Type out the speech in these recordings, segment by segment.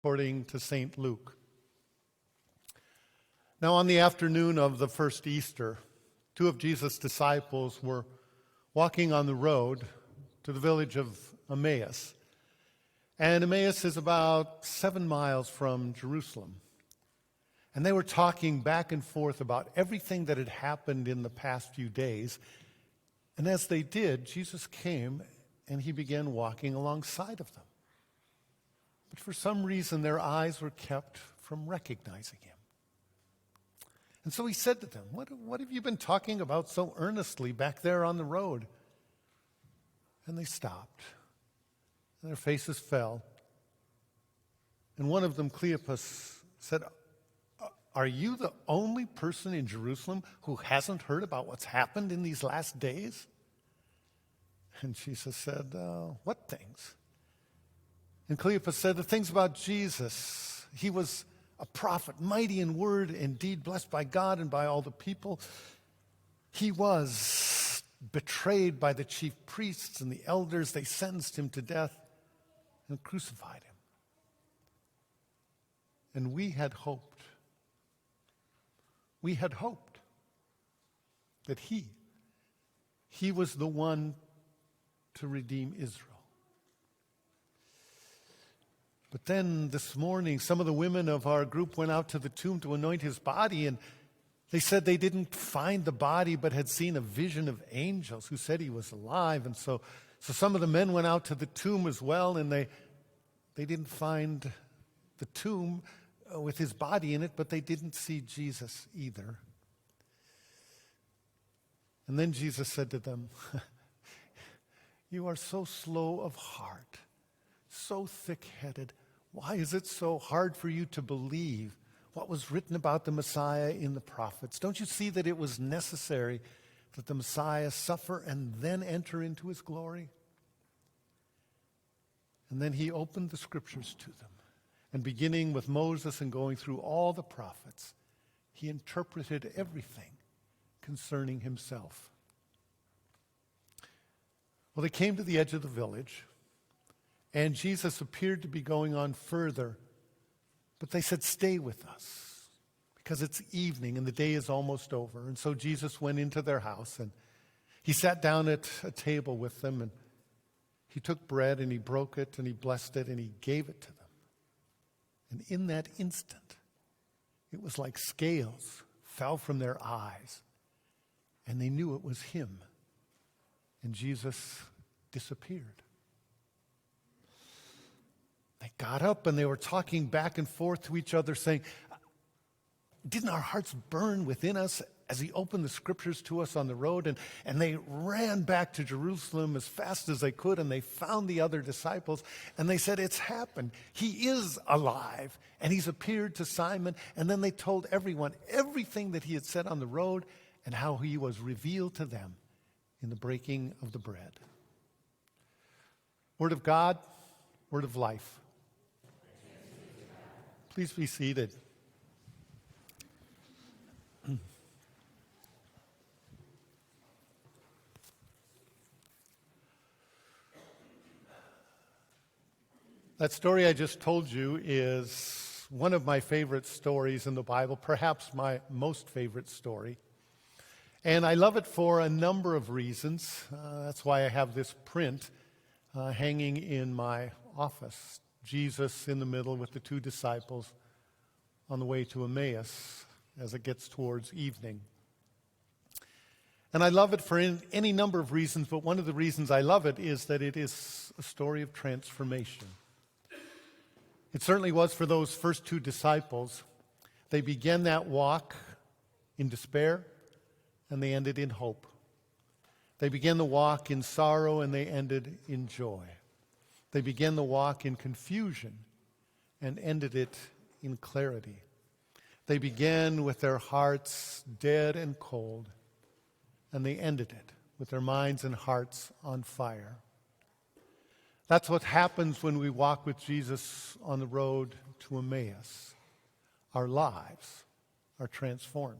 according to St. Luke. Now, on the afternoon of the first Easter, two of Jesus' disciples were walking on the road to the village of Emmaus. And Emmaus is about 7 miles from Jerusalem. And they were talking back and forth about everything that had happened in the past few days. And as they did, Jesus came and he began walking alongside of them. But for some reason, their eyes were kept from recognizing him. And so he said to them, What have you been talking about so earnestly back there on the road? And they stopped, and their faces fell. And one of them, Cleopas, said, Are you the only person in Jerusalem who hasn't heard about what's happened in these last days? And Jesus said, What things? And Cleopas said, The things about Jesus. He was a prophet, mighty in word and deed, blessed by God and by all the people. He was betrayed by the chief priests and the elders. They sentenced him to death and crucified him. And we had hoped that he was the one to redeem Israel. But then this morning, some of the women of our group went out to the tomb to anoint his body, and they said they didn't find the body but had seen a vision of angels who said he was alive. And so some of the men went out to the tomb as well, and they didn't find the tomb with his body in it, but they didn't see Jesus either. And then Jesus said to them, You are so slow of heart, so thick-headed. Why is it so hard for you to believe what was written about the Messiah in the prophets? Don't you see that it was necessary that the Messiah suffer and then enter into his glory? And then he opened the scriptures to them. And beginning with Moses and going through all the prophets, he interpreted everything concerning himself. Well, they came to the edge of the village, and Jesus appeared to be going on further. But they said, Stay with us, because it's evening and the day is almost over. And so Jesus went into their house, and he sat down at a table with them, and he took bread, and he broke it, and he blessed it, and he gave it to them. And in that instant, it was like scales fell from their eyes, and they knew it was him. And Jesus disappeared. They got up and they were talking back and forth to each other, saying, Didn't our hearts burn within us as he opened the scriptures to us on the road? And they ran back to Jerusalem as fast as they could, and they found the other disciples, and they said, It's happened. He is alive, and he's appeared to Simon. And then they told everyone everything that he had said on the road and how he was revealed to them in the breaking of the bread. Word of God, word of life. Please be seated. That story I just told you is one of my favorite stories in the Bible, perhaps my most favorite story. And I love it for a number of reasons. That's why I have this print hanging in my office. Jesus in the middle with the two disciples on the way to Emmaus as it gets towards evening. And I love it for any number of reasons, but one of the reasons I love it is that it is a story of transformation. It certainly was for those first two disciples. They began that walk in despair, and they ended in hope. They began the walk in sorrow, and they ended in joy. They began the walk in confusion and ended it in clarity. They began with their hearts dead and cold, and they ended it with their minds and hearts on fire. That's what happens when we walk with Jesus on the road to Emmaus. Our lives are transformed.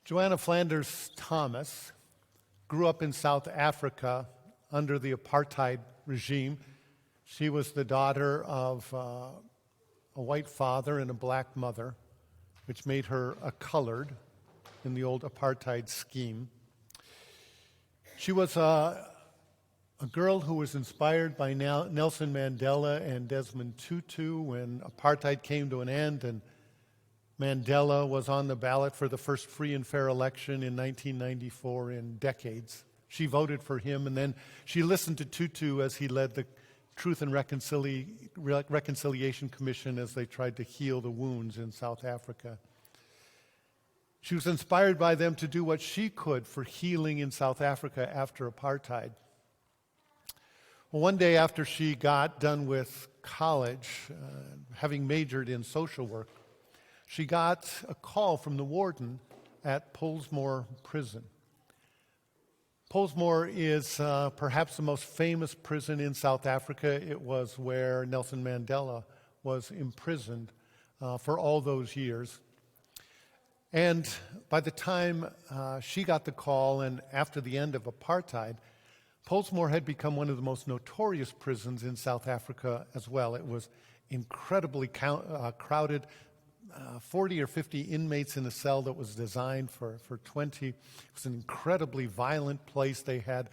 Joanna Flanders Thomas grew up in South Africa under the apartheid regime. She was the daughter of a white father and a black mother, which made her a colored in the old apartheid scheme. She was a girl who was inspired by Nelson Mandela and Desmond Tutu when apartheid came to an end and Mandela was on the ballot for the first free and fair election in 1994 in decades. She voted for him, and then she listened to Tutu as he led the Truth and Reconciliation Commission as they tried to heal the wounds in South Africa. She was inspired by them to do what she could for healing in South Africa after apartheid. Well, one day after she got done with college, having majored in social work, she got a call from the warden at Pollsmoor Prison. Pollsmoor is perhaps the most famous prison in South Africa. It was where Nelson Mandela was imprisoned for all those years. And by the time she got the call and after the end of apartheid, Pollsmoor had become one of the most notorious prisons in South Africa as well. It was incredibly crowded, 40 or 50 inmates in a cell that was designed for 20. It was an incredibly violent place. They had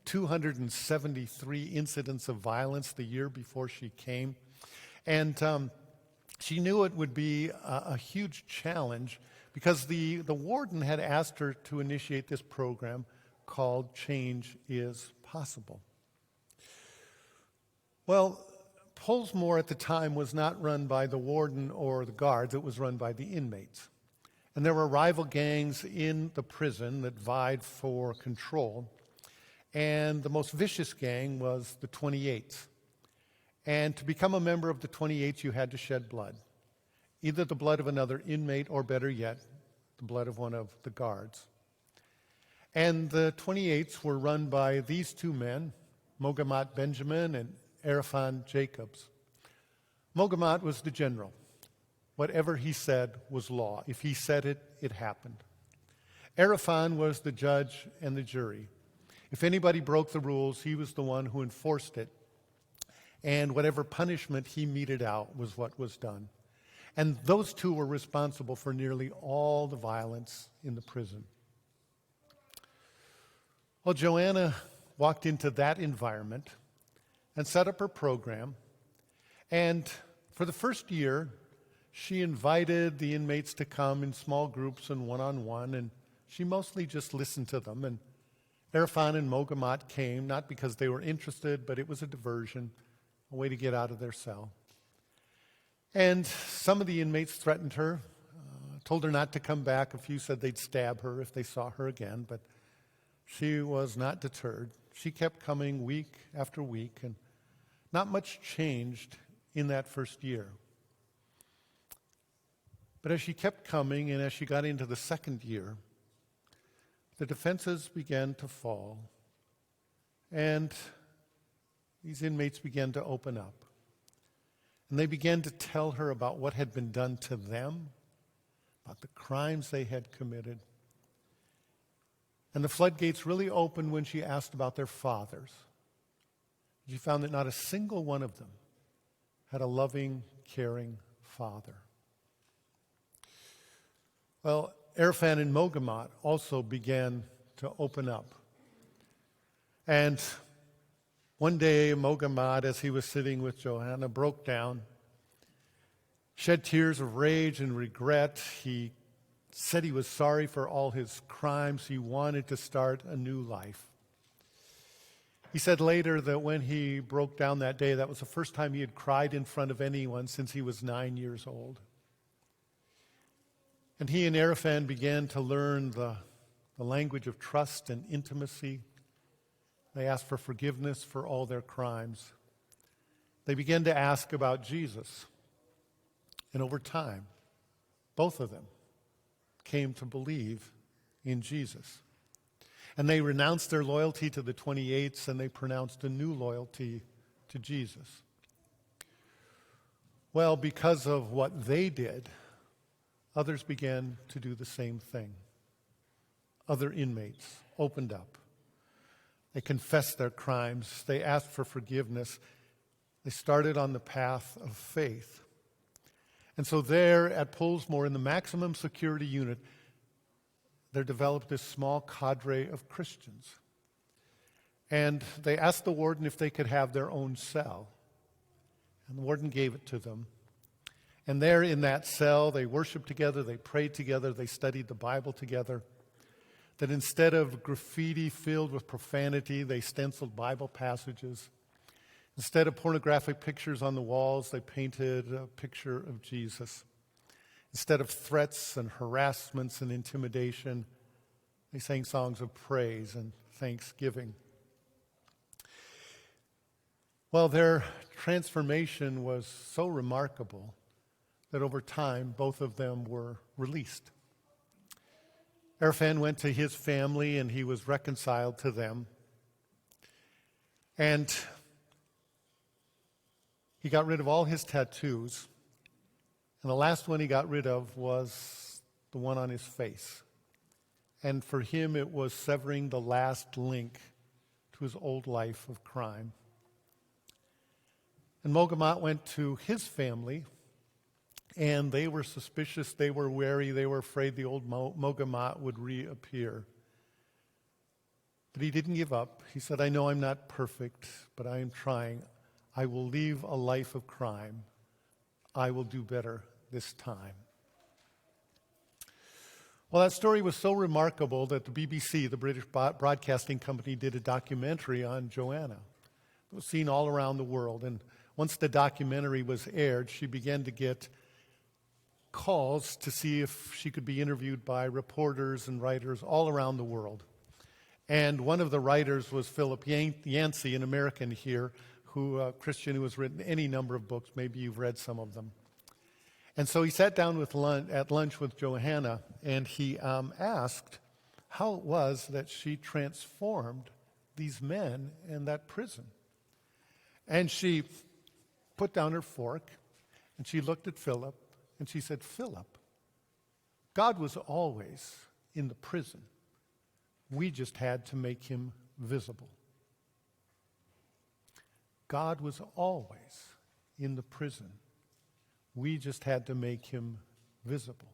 273 incidents of violence the year before she came. And she knew it would be a huge challenge because the warden had asked her to initiate this program called Change is Possible. Well, Pollsmoor at the time was not run by the warden or the guards, it was run by the inmates. And there were rival gangs in the prison that vied for control. And the most vicious gang was the 28th. And to become a member of the 28th, you had to shed blood. Either the blood of another inmate or, better yet, the blood of one of the guards. And the 28ths were run by these two men, Mogamat Benjamin and Arafan Jacobs. Mogamat was the general. Whatever he said was law. If he said it, it happened. Arafan was the judge and the jury. If anybody broke the rules, he was the one who enforced it. And whatever punishment he meted out was what was done. And those two were responsible for nearly all the violence in the prison. Well, Joanna walked into that environment and set up her program. And for the first year, she invited the inmates to come in small groups and one-on-one, and she mostly just listened to them. And Arafan and Mogamat came, not because they were interested, but it was a diversion, a way to get out of their cell. And some of the inmates threatened her, told her not to come back. A few said they'd stab her if they saw her again, but she was not deterred. She kept coming week after week, and not much changed in that first year. But as she kept coming and as she got into the second year, the defenses began to fall, and these inmates began to open up. And they began to tell her about what had been done to them, about the crimes they had committed. And the floodgates really opened when she asked about their fathers. She found that not a single one of them had a loving, caring father. Well, Arafan and Mogamat also began to open up. And one day, Mogamat, as he was sitting with Joanna, broke down, shed tears of rage and regret. He said he was sorry for all his crimes. He wanted to start a new life. He said later that when he broke down that day, that was the first time he had cried in front of anyone since he was 9 years old. And he and Arafan began to learn the language of trust and intimacy. They asked for forgiveness for all their crimes. They began to ask about Jesus. And over time, both of them came to believe in Jesus. And they renounced their loyalty to the 28ths and they pronounced a new loyalty to Jesus. Well, because of what they did, others began to do the same thing. Other inmates opened up. They confessed their crimes. They asked for forgiveness. They started on the path of faith. And so there at Pollsmoor, in the maximum security unit, there developed this small cadre of Christians. And they asked the warden if they could have their own cell. And the warden gave it to them. And there in that cell, they worshiped together, they prayed together, they studied the Bible together. That instead of graffiti filled with profanity, they stenciled Bible passages. Instead of pornographic pictures on the walls, they painted a picture of Jesus. Instead of threats and harassments and intimidation, they sang songs of praise and thanksgiving. Well, their transformation was so remarkable that over time, both of them were released. Erfan went to his family and he was reconciled to them. And he got rid of all his tattoos. And the last one he got rid of was the one on his face. And for him, it was severing the last link to his old life of crime. And Mogamat went to his family, and they were suspicious, they were wary, they were afraid the old Mogamat would reappear. But he didn't give up. He said, I know I'm not perfect, but I am trying. I will leave a life of crime. I will do better this time. Well, that story was so remarkable that the BBC, the British Broadcasting Company, did a documentary on Joanna. It was seen all around the world. And once the documentary was aired, she began to get calls to see if she could be interviewed by reporters and writers all around the world. And one of the writers was Philip Yancey, an American here, a Christian who has written any number of books. Maybe you've read some of them. And so he sat down at lunch with Joanna, and he asked how it was that she transformed these men in that prison. And she put down her fork, and she looked at Philip, and she said, Philip, God was always in the prison. We just had to make him visible. God was always in the prison. We just had to make him visible.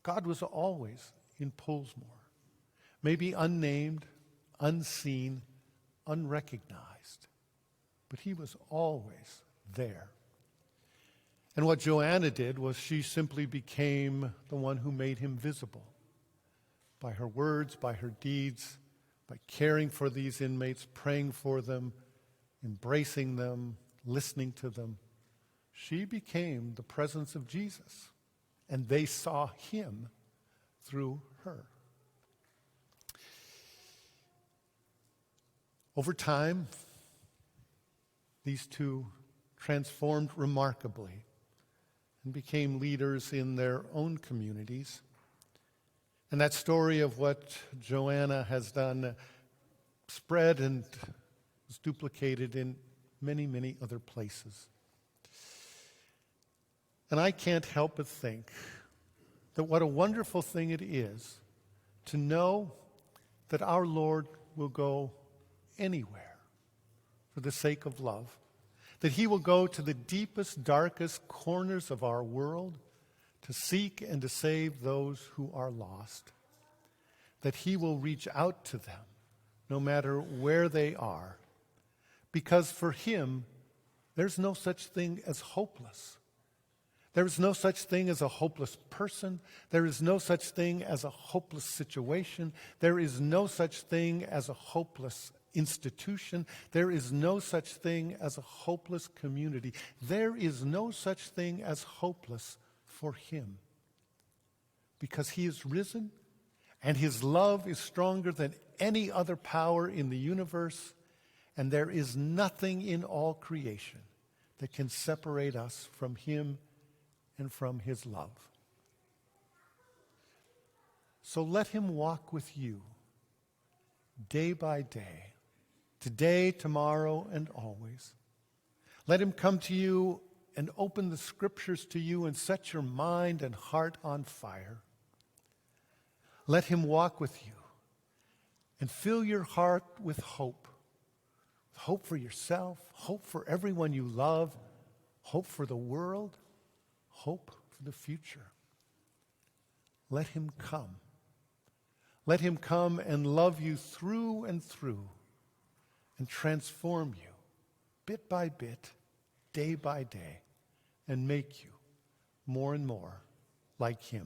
God was always in Pollsmoor, maybe unnamed, unseen, unrecognized, but he was always there. And what Joanna did was she simply became the one who made him visible by her words, by her deeds, by caring for these inmates, praying for them, embracing them, listening to them. She became the presence of Jesus, and they saw him through her. Over time, these two transformed remarkably and became leaders in their own communities. And that story of what Joanna has done spread and was duplicated in many, many other places. And I can't help but think that what a wonderful thing it is to know that our Lord will go anywhere for the sake of love, that he will go to the deepest, darkest corners of our world to seek and to save those who are lost, that he will reach out to them no matter where they are, because for him, there's no such thing as hopeless. There is no such thing as a hopeless person. There is no such thing as a hopeless situation. There is no such thing as a hopeless institution. There is no such thing as a hopeless community. There is no such thing as hopeless for him, because he is risen and his love is stronger than any other power in the universe, and there is nothing in all creation that can separate us from him and from his love. So let him walk with you day by day, today, tomorrow, and always. Let him come to you and open the scriptures to you and set your mind and heart on fire. Let him walk with you and fill your heart with hope hope for yourself, hope for everyone you love, hope for the world, hope for the future. Let him come. Let him come and love you through and through and transform you bit by bit, day by day, and make you more and more like him.